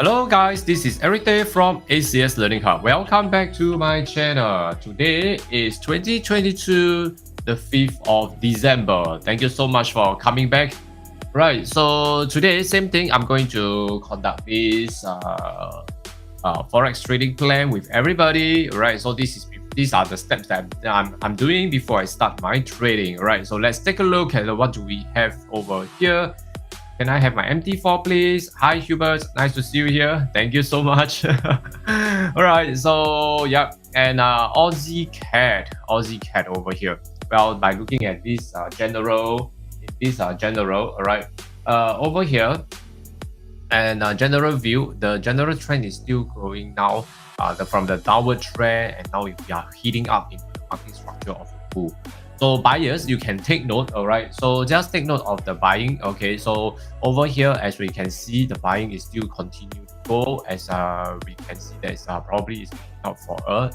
Hello guys, this is Eric Day from ACS Learning Hub. Welcome back to my channel. Today is 2022, the 5th of December. Thank you so much for coming back. Right, so today, same thing, I'm going to conduct this Forex trading plan with everybody. Right, so these are the steps that I'm doing before I start my trading. Right, so let's take a look at what do we have over here. Can I have my MT4 please? Hi Hubert, nice to see you here. Thank you so much. All right, so yeah, and Aussie cat over here. Well, by looking at this general, all right, over here, and general view, the general trend is still growing now. From the downward trend, and now we are heating up into the market structure of the bull. So buyers, you can take note, all right? So just take note of the buying, okay? So over here, as we can see, the buying is still continue to go, as we can see that probably is looking out for a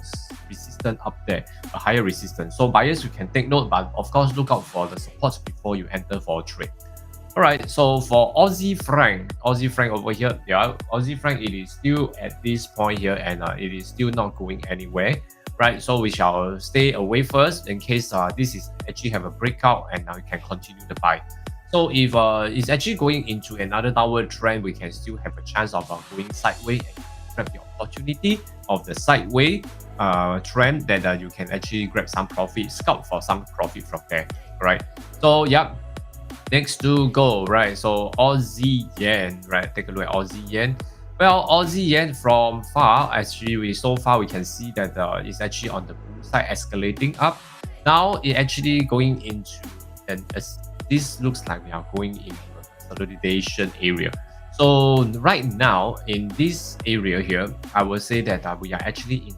resistance up there, a higher resistance. So buyers, you can take note, but of course, look out for the supports before you enter for a trade. All right, so for Aussie franc over here, yeah, Aussie franc, it is still at this point here, and it is still not going anywhere. Right, so we shall stay away first in case this is actually have a breakout, and now we can continue to buy. So if it's actually going into another downward trend, we can still have a chance of going sideways and grab the opportunity of the sideways trend that you can actually grab some profit, scout for some profit from there. Right, so yeah, next to go, right? So Aussie yen, right? Take a look at Aussie yen. Well, Aussie yen from far, actually, we can see that it's actually on the bull side escalating up. Now it actually going into, and this looks like we are going into a consolidation area. So right now in this area here, I will say that we are actually in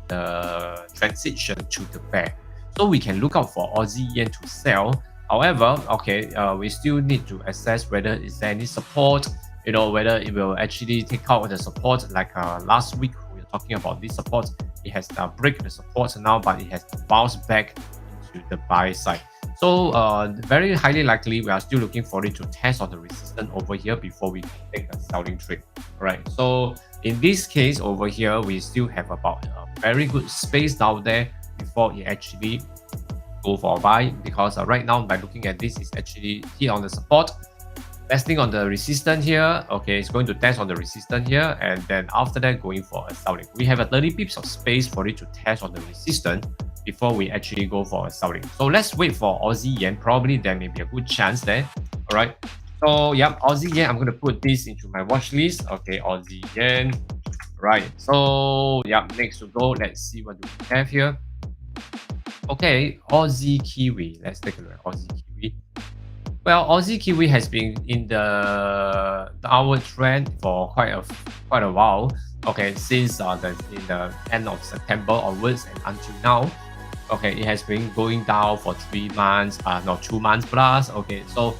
the transition to the bear. So we can look out for Aussie yen to sell. However, okay, we still need to assess whether is there any support. You know, whether it will actually take out the support. Like last week we were talking about this support. It has break the support now, but it has bounced back into the buy side. So very highly likely we are still looking for it to test on the resistance over here before we take a selling trade. Right, so in this case over here, we still have about a very good space down there before it actually go for a buy, because right now by looking at this, is actually here on the support, testing on the resistance here. Okay, it's going to test on the resistance here, and then after that going for a selling. We have a 30 pips of space for it to test on the resistance before we actually go for a selling. So let's wait for Aussie yen. Probably there may be a good chance there. All right, so yeah, Aussie yen, I'm going to put this into my watch list. Okay, Aussie yen. Right, so yeah, next to go, let's see what do we have here. Okay, Aussie Kiwi. Let's take a look at Aussie Kiwi. Well, Aussie Kiwi has been in the downward trend for quite a while. Okay, since in the end of September onwards and until now. Okay, it has been going down for 3 months, 2 months plus. Okay, so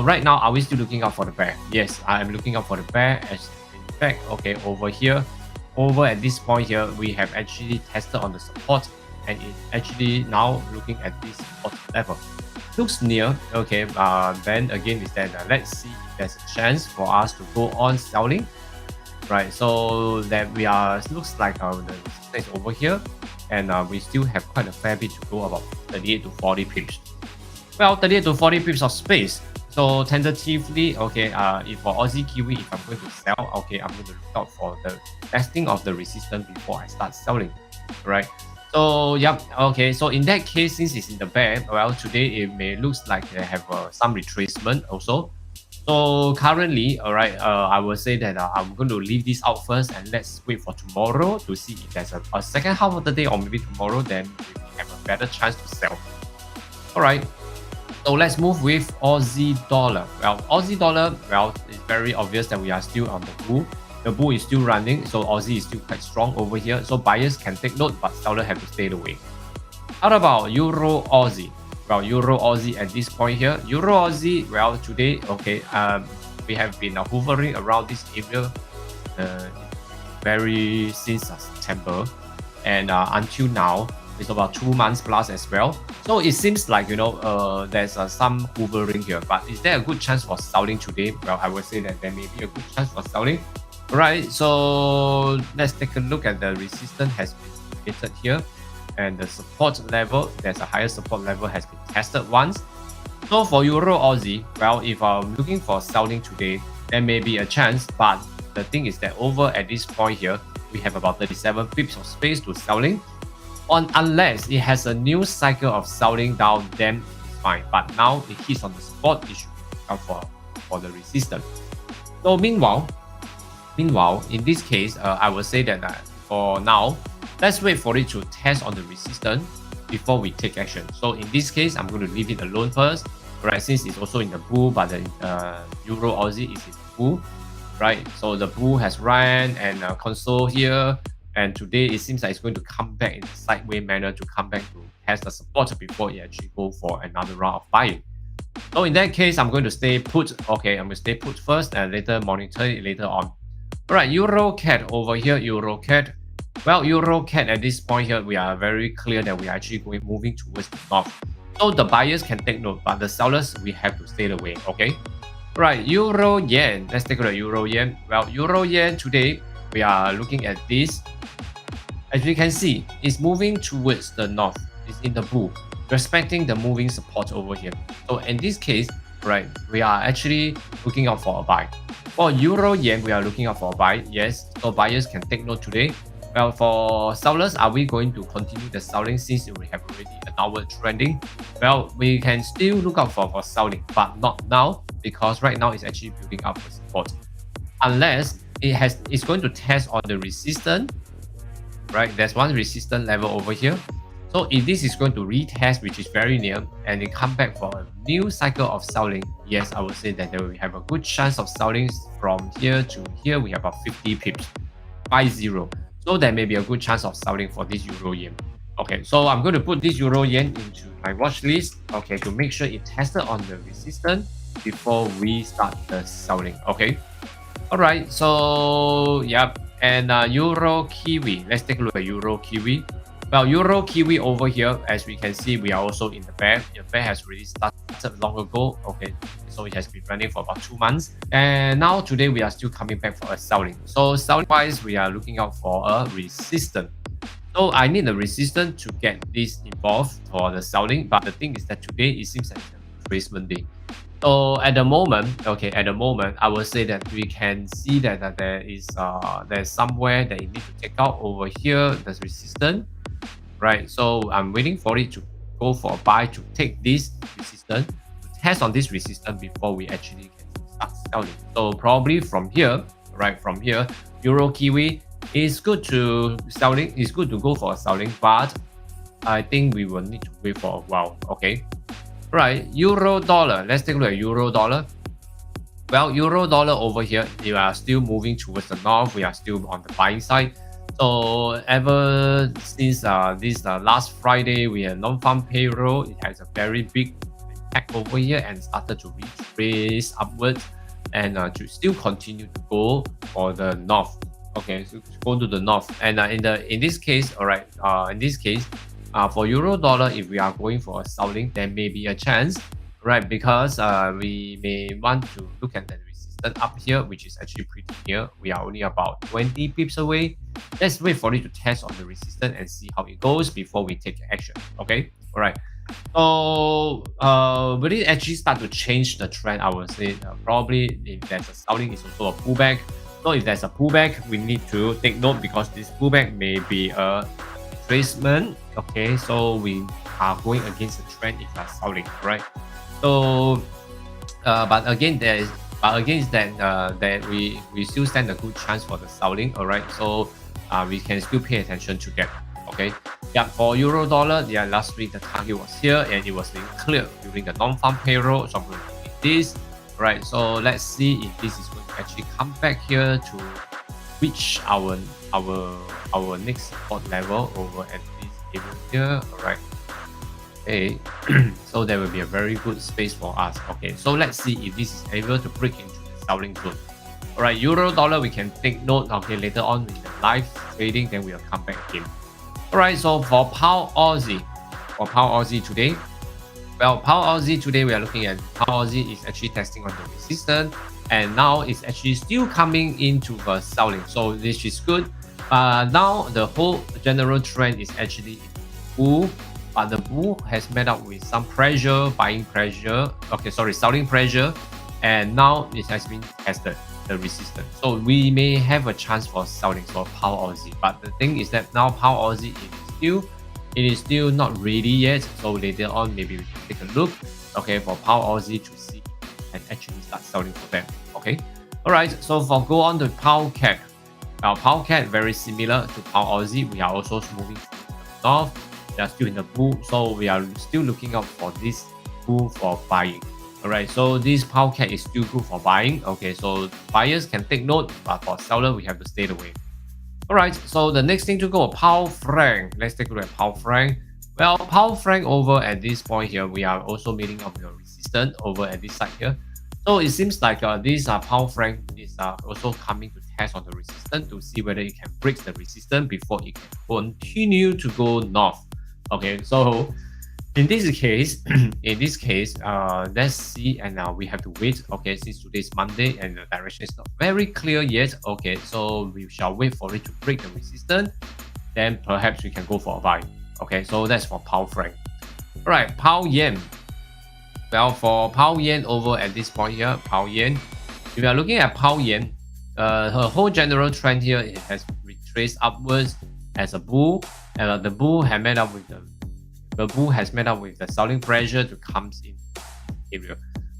right now, are we still looking out for the bear? Yes, I am looking out for the bear. As in fact, okay, over here, over at this point here, we have actually tested on the support, and it's actually now looking at this support level. Looks near. Okay, then again is that let's see if there's a chance for us to go on selling. Right, so that we are, looks like the resistance over here, and we still have quite a fair bit to go, about 38 to 40 pips. Well, 38 to 40 pips of space. So tentatively, okay, if for Aussie Kiwi, if I'm going to sell, okay, I'm going to look out for the testing of the resistance before I start selling. Right. So yeah, okay, so in that case, since it's in the bear, well, today it may looks like they have some retracement also. So currently, all right, I will say that I'm going to leave this out first, and let's wait for tomorrow to see if there's a second half of the day, or maybe tomorrow, then we have a better chance to sell. All right, so let's move with Aussie dollar. Well, Aussie dollar, well, it's very obvious that we are still on the bull. The bull is still running, so Aussie is still quite strong over here. So buyers can take note, but sellers have to stay away. How about Euro Aussie? Well, Euro Aussie at this point here. Euro Aussie, well, today, okay, we have been hovering around this area since September, and until now, it's about 2 months plus as well. So it seems like, you know, there's some hovering here, but is there a good chance for selling today? Well, I would say that there may be a good chance for selling. Alright, so let's take a look at the resistance has been created here, and the support level, there's a higher support level has been tested once. So for Euro Aussie, well, if I'm looking for selling today, there may be a chance, but the thing is that over at this point here, we have about 37 pips of space to selling. Unless it has a new cycle of selling down, then it's fine. But now it hits on the support, it should come for the resistance. So meanwhile, in this case, I will say that for now, let's wait for it to test on the resistance before we take action. So in this case, I'm going to leave it alone first, right? Since it's also in the bull, but the Euro Aussie is in the bull, right? So the bull has ran and console here, and today it seems like it's going to come back in a sideways manner to come back to test the support before it actually go for another round of buying. So in that case, I'm going to stay put. Okay, I'm going to stay put first and later monitor it later on. All right, Euro CAD over here, Euro CAD. Well, Euro CAD at this point here, we are very clear that we are actually moving towards the north. So the buyers can take note, but the sellers, we have to stay away, okay? Right, Euro Yen. Let's take a look at Euro Yen. Well, Euro Yen today, we are looking at this. As we can see, it's moving towards the north. It's in the bull, respecting the moving support over here. So in this case, right, we are actually looking out for a buy. For Euro Yen, we are looking out for a buy. Yes, so buyers can take note today. Well, for sellers, are we going to continue the selling since we have already an downward trending? Well, we can still look out for selling, but not now, because right now it's actually building up for support. Unless it's going to test on the resistance, right? There's one resistance level over here. So if this is going to retest, which is very near, and it come back for a new cycle of selling, yes, I would say that there will have a good chance of selling from here to here. We have about 50 pips, 50. So there may be a good chance of selling for this Euro Yen. Okay, so I'm going to put this Euro Yen into my watch list, okay, to make sure it tested on the resistance before we start the selling. Okay, all right, so yeah, and Euro Kiwi. Let's take a look at Euro Kiwi. Well, Euro Kiwi over here, as we can see, we are also in the bear. The bear has really started long ago. Okay, so it has been running for about 2 months, and now today we are still coming back for a selling. So selling wise, we are looking out for a resistance. So I need a resistance to get this involved for the selling. But the thing is that today it seems like a retracement day. So at the moment, okay, I will say that we can see that there's somewhere that you need to take out over here. There's resistance. Right, so I'm waiting for it to go for a buy to take this resistance, to test on this resistance before we actually can start selling. So probably from here, right, from here, Euro Kiwi is good to selling. It's good to go for a selling, but I think we will need to wait for a while. Okay, right, Euro Dollar. Let's take a look at Euro Dollar. Well, Euro Dollar over here, we are still moving towards the north. We are still on the buying side. So ever since this last Friday, we had non-farm payroll. It has a very big impact over here and started to retrace upwards and to still continue to go for the north. Okay, so go to the north. And in this case, all right, in this case, for Euro Dollar, if we are going for a selling, there may be a chance, right? Because we may want to look at the resistance up here, which is actually pretty near. We are only about 20 pips away. Let's wait for it to test on the resistance and see how it goes before we take action. Okay, all right. So will it actually start to change the trend? I would say probably if there's a selling, it's also a pullback. So if there's a pullback, we need to take note because this pullback may be a retracement. Okay, so we are going against the trend if we are selling, right? So but again that we still stand a good chance for the selling. All right, so we can still pay attention to that. Okay, yeah, for Euro Dollar, yeah, last week the target was here and it was being cleared during the non-farm payroll. So I'm going to take this. Right, so let's see if this is going to actually come back here to reach our next support level over at this area here. All right. Okay, so there will be a very good space for us. Okay, so let's see if this is able to break into the selling zone. All right, Euro Dollar, we can take note. Okay, later on in the live trading, then we'll come back again. All right, so for Pound Aussie today, Well, Power Aussie today we are looking at Power Aussie is actually testing on the resistance, and now it's actually still coming into the selling, so this is good. Now the whole general trend is actually bull, but the bull has met up with some pressure, buying pressure. Okay, sorry, selling pressure, and now it has been tested the resistance. So we may have a chance for selling for Power Aussie, but the thing is that now Power Aussie is still not ready yet. So later on, maybe we can take a look, okay, for Power Aussie to see and actually start selling for them. Okay, all right. So for go on to Power Cat. Now Power Cat very similar to Power Aussie. We are also moving to the north. They are still in the bull, so we are still looking out for this bull for buying. Alright, so this Power Cat is still good for buying. Okay, so buyers can take note, but for seller, we have to stay away. Alright, so the next thing to go, Power Franc. Let's take a look at Power Franc. Well, Power Franc over at this point here, we are also meeting up the resistance over at this side here. So it seems like these Power Franc is also coming to test on the resistance to see whether it can break the resistance before it can continue to go north. Okay, so in this case, let's see, and now we have to wait. Okay, since today's Monday and the direction is not very clear yet. Okay, so we shall wait for it to break the resistance. Then perhaps we can go for a buy. Okay, so that's for Power Franc. All right, Power Yen. Well, for Power Yen over at this point here, Power Yen. If we are looking at Power Yen, her whole general trend here, it has retraced upwards as a bull, and the bull has met up with the selling pressure to come in area.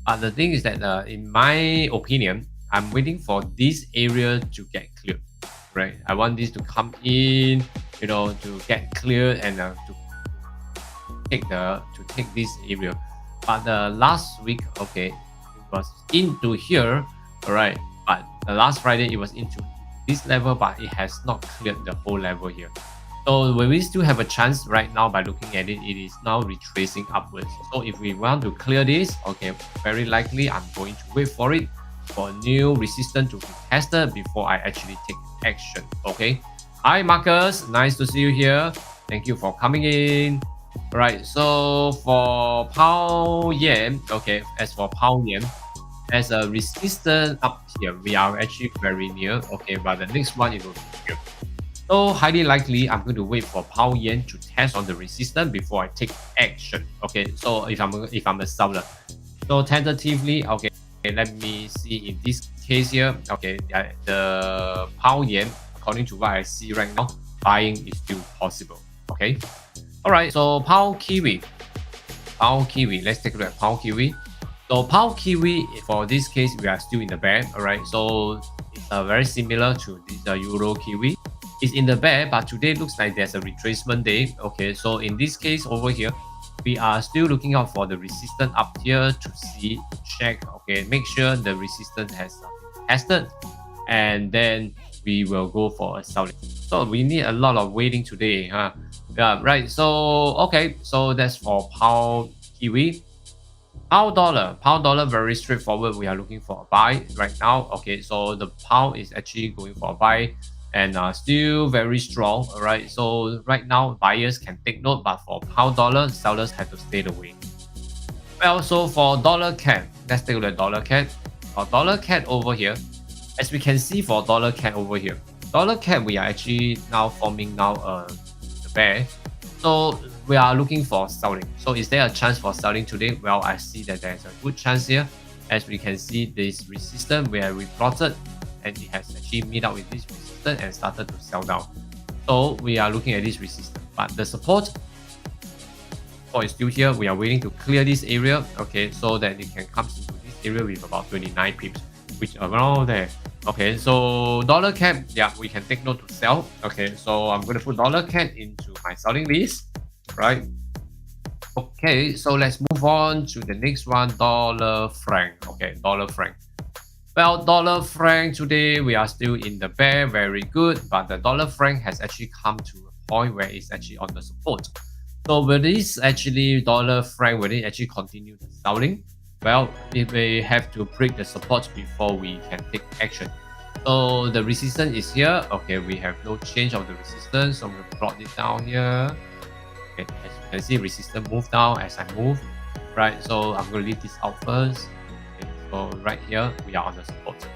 But the thing is that in my opinion, I'm waiting for this area to get cleared, right? I want this to come in, you know, to get cleared and to take this area. But last week, okay, it was into here, all right. But the last Friday it was into this level, but it has not cleared the whole level here. So we still have a chance right now by looking at it. It is now retracing upwards. So if we want to clear this, okay, very likely I'm going to wait for it for a new resistance to be tested before I actually take action. Okay. Hi Marcus, nice to see you here. Thank you for coming in. All right. So for Power Yen, okay, as for Power Yen, as a resistance up here, we are actually very near. Okay, but the next one it will be here. So highly likely, I'm going to wait for Power Yen to test on the resistance before I take action. Okay, so if I'm a seller, so tentatively, okay, let me see in this case here. Okay, the Power Yen, according to what I see right now, buying is still possible. Okay, all right. So Power Kiwi, let's take a look at Power Kiwi. So Power Kiwi, for this case, we are still in the bear. All right, so it's very similar to this Euro Kiwi. It's in the bear, but today looks like there's a retracement day. Okay, so in this case over here, we are still looking out for the resistance up here to see, check, okay, make sure the resistance has been tested, and then we will go for a selling. So we need a lot of waiting today, huh? Yeah, right. So okay, so that's for Power Kiwi. Power dollar, very straightforward. We are looking for a buy right now. Okay, so the pound is actually going for a buy and still very strong. All right, so right now buyers can take note, but for pound dollar, sellers have to stay away. Well, so for dollar CAD, let's take a look at dollar CAD. For dollar CAD over here, as we can see for dollar CAD over here, dollar CAD we are actually now forming the bear. So we are looking for selling. So is there a chance for selling today? Well, I see that there's a good chance here. As we can see, this resistance where we plotted, and it has actually met up with this resistance and started to sell down. So we are looking at this resistance, but the support is still here. We are waiting to clear this area, okay, so that it can come into this area with about 29 pips, which around there. Okay, so dollar CAD, yeah, we can take note to sell. Okay, so I'm going to put dollar CAD into my selling list, right? Okay, so let's move on to the next one, dollar franc. Okay, dollar franc. Well, dollar franc today we are still in the bear, very good, but the dollar franc has actually come to a point where it's actually on the support. So will this actually dollar franc, will it actually continue the selling? Well, it may have to break the support before we can take action. So the resistance is here. Okay, we have no change of the resistance. So I'm going to plot it down here. Okay, as you can see, resistance move down as I move. right? So I'm going to leave this out first. Okay, so right here, we are on the support.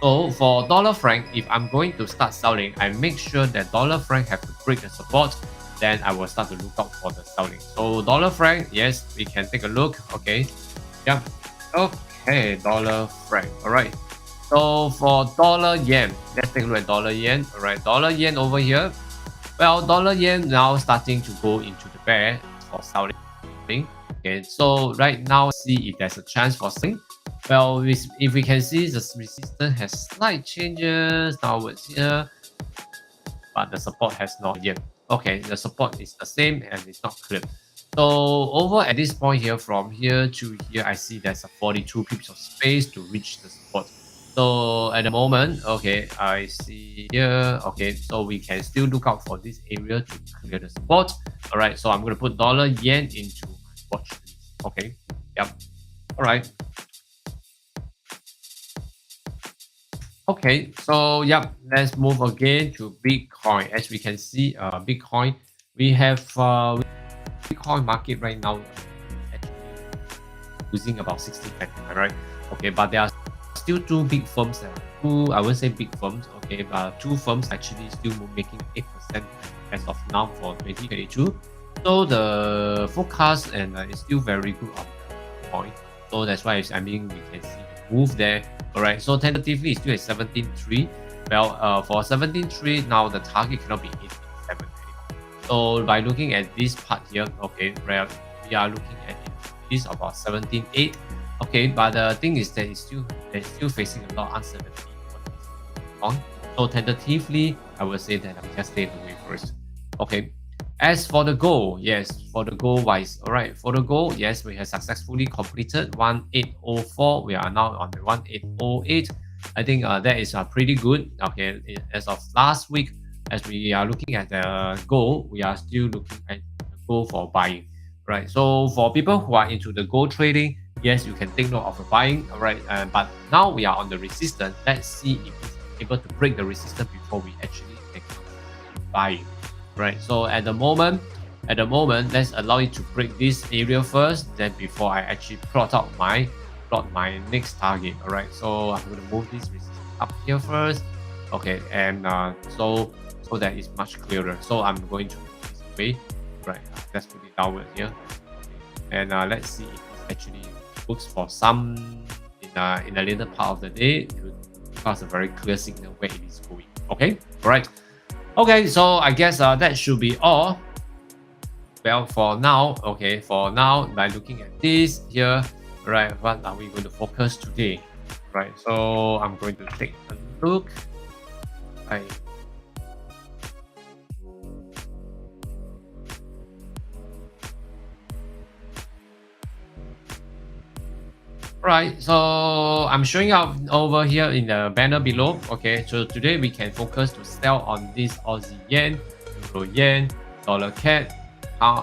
So for dollar franc, if I'm going to start selling, I make sure that dollar franc have to break the support. Then I will start to look out for the selling. So dollar franc, yes, we can take a look. Okay, yeah, okay, dollar franc. All right. So for dollar yen, let's take a look at dollar yen. All right, dollar yen over here. Well, dollar yen now starting to go into the bear for selling. Okay, so right now see if there's a chance for selling. Well, if we can see the resistance has slight changes downwards here, but the support has not yet. Okay, the support is the same and it's not clipped. So over at this point here, from here to here, I see there's a 42 pips of space to reach the support. So at the moment, okay, I see here, okay, so we can still look out for this area to clear the support. All right, so I'm going to put dollar yen into my watch list. Okay, yep. All right. Okay, so yep, let's move again to Bitcoin. As we can see, Bitcoin, we have Bitcoin market right now losing about 60%, right? Okay, but there are still two big firms, I won't say big firms, okay, but two firms actually still making 8% as of now for 2022. So the forecast and is still very good on the point. So that's why I mean we can see the move there. All right, so tentatively it's still at 17.3. Well, for 17.3 now the target cannot be 18.7 anymore. So by looking at this part here, okay, where we are looking at this about 17.8. Okay, but the thing is that they're still facing a lot of uncertainty on. So tentatively, I will say that I'm just stay away first. Okay. As for the goal, yes, for the goal wise, all right, for the goal, yes, we have successfully completed 1804. We are now on the 1808. I think that is pretty good. Okay, as of last week, as we are looking at the goal, we are still looking at the goal for buying, right? So for people who are into the gold trading, yes, you can take note of the buying, all right. But now we are on the resistance. Let's see if it's able to break the resistance before we actually take buying. Right, so at the moment, let's allow it to break this area first. Then before I actually plot my next target. All right, so I'm going to move this resistance up here first. Okay, and so that is much clearer. So I'm going to move this way. Right, let's put it downward here, and let's see if it actually works for some in a later part of the day to give us a very clear signal where it is going. Okay, all right. Okay, so I guess that should be all. Well, for now, okay, by looking at this here, right, what are we going to focus today? Right, so I'm going to take a look. Right. Right, so I'm showing up over here in the banner below. Okay, so today we can focus to sell on this Aussie yen, Euro yen, dollar CAD,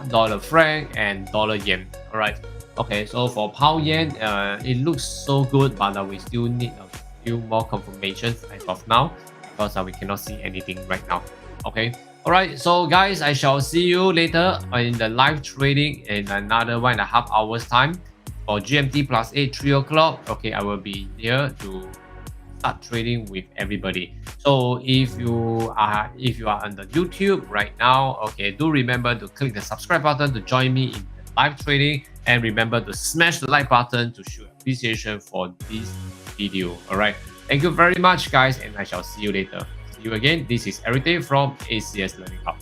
dollar franc, and dollar yen. All right. Okay, so for pound yen, it looks so good, but we still need a few more confirmations as of now because we cannot see anything right now. Okay. All right. So guys, I shall see you later in the live trading in another 1.5 hours time. For GMT plus 8, 3 o'clock, okay, I will be here to start trading with everybody. So if you are on the YouTube right now, okay, do remember to click the subscribe button to join me in the live trading, and remember to smash the like button to show appreciation for this video. All right, thank you very much, guys, and I shall see you later. See you again. This is Everyday from ACS Learning Hub.